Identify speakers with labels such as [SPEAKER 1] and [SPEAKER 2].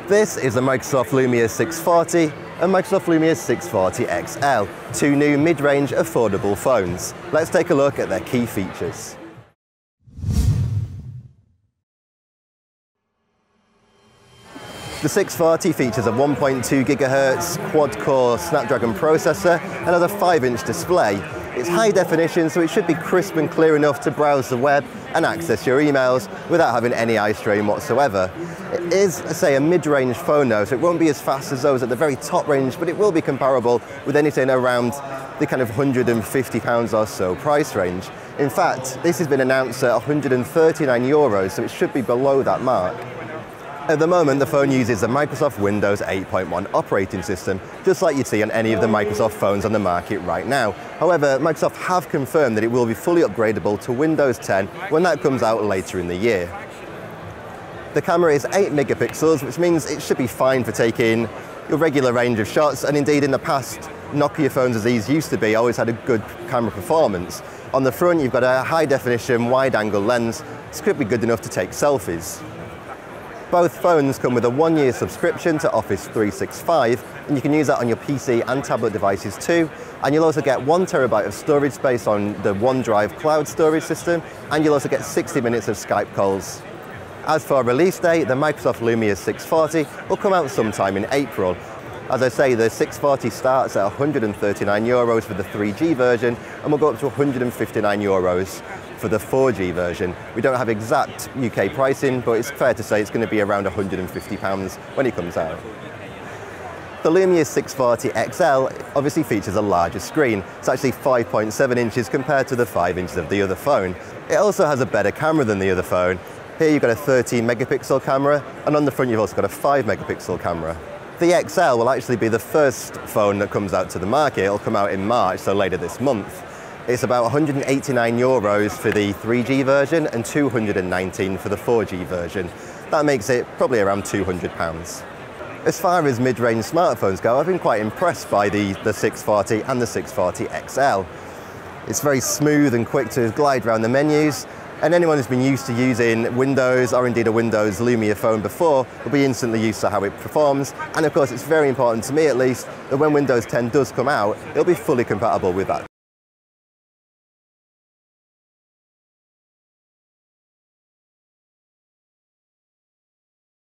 [SPEAKER 1] This is the Microsoft Lumia 640 and Microsoft Lumia 640 XL, two new mid-range affordable phones. Let's take a look at their key features. The 640 features a 1.2 GHz quad-core Snapdragon processor and has a 5-inch display. It's high definition, so it should be crisp and clear enough to browse the web and access your emails without having any eye strain whatsoever. It is, say, a mid-range phone though, so it won't be as fast as those at the very top range, but it will be comparable with anything around the kind of £150 or so price range. In fact, this has been announced at €139, so it should be below that mark. At the moment, the phone uses the Microsoft Windows 8.1 operating system, just like you'd see on any of the Microsoft phones on the market right now. However, Microsoft have confirmed that it will be fully upgradable to Windows 10 when that comes out later in the year. The camera is 8 megapixels, which means it should be fine for taking your regular range of shots, and indeed in the past, Nokia phones as these used to be always had a good camera performance. On the front, you've got a high-definition wide-angle lens, this could be good enough to take selfies. Both phones come with a 1-year subscription to Office 365, and you can use that on your PC and tablet devices too. And you'll also get 1 terabyte of storage space on the OneDrive cloud storage system, and you'll also get 60 minutes of Skype calls. As for release date, the Microsoft Lumia 640 will come out sometime in April. As I say, the 640 starts at €139 for the 3G version, and will go up to €159 for the 4G version. We don't have exact UK pricing, but it's fair to say it's going to be around £150 when it comes out. The Lumia 640 XL obviously features a larger screen. It's actually 5.7 inches compared to the 5 inches of the other phone. It also has a better camera than the other phone. Here you've got a 13 megapixel camera, and on the front you've also got a 5 megapixel camera. The XL will actually be the first phone that comes out to the market. It'll come out in March, so later this month. It's about €189 for the 3G version and €219 for the 4G version. That makes it probably around £200. As far as mid-range smartphones go, I've been quite impressed by the 640 and the 640 XL. It's very smooth and quick to glide around the menus, and anyone who's been used to using Windows or indeed a Windows Lumia phone before will be instantly used to how it performs. And of course, it's very important to me at least that when Windows 10 does come out, it'll be fully compatible with that.